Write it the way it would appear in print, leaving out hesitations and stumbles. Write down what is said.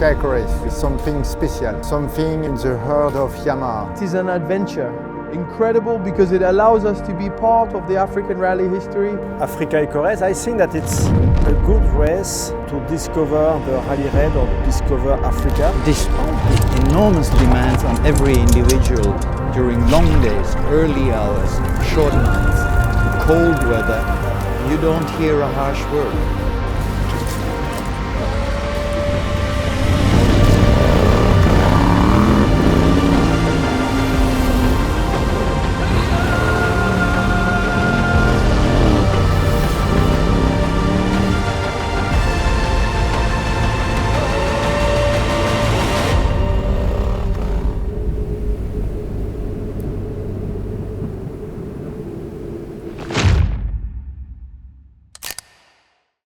Africa race is something special, something in the heart of Yamaha. It is an adventure. Incredible because it allows us to be part of the African rally history. Africa Eco Race, I think that it's a good race to discover the rally raid or discover Africa. Despite the enormous demands on every individual during long days, early hours, short nights, cold weather, you don't hear a harsh word.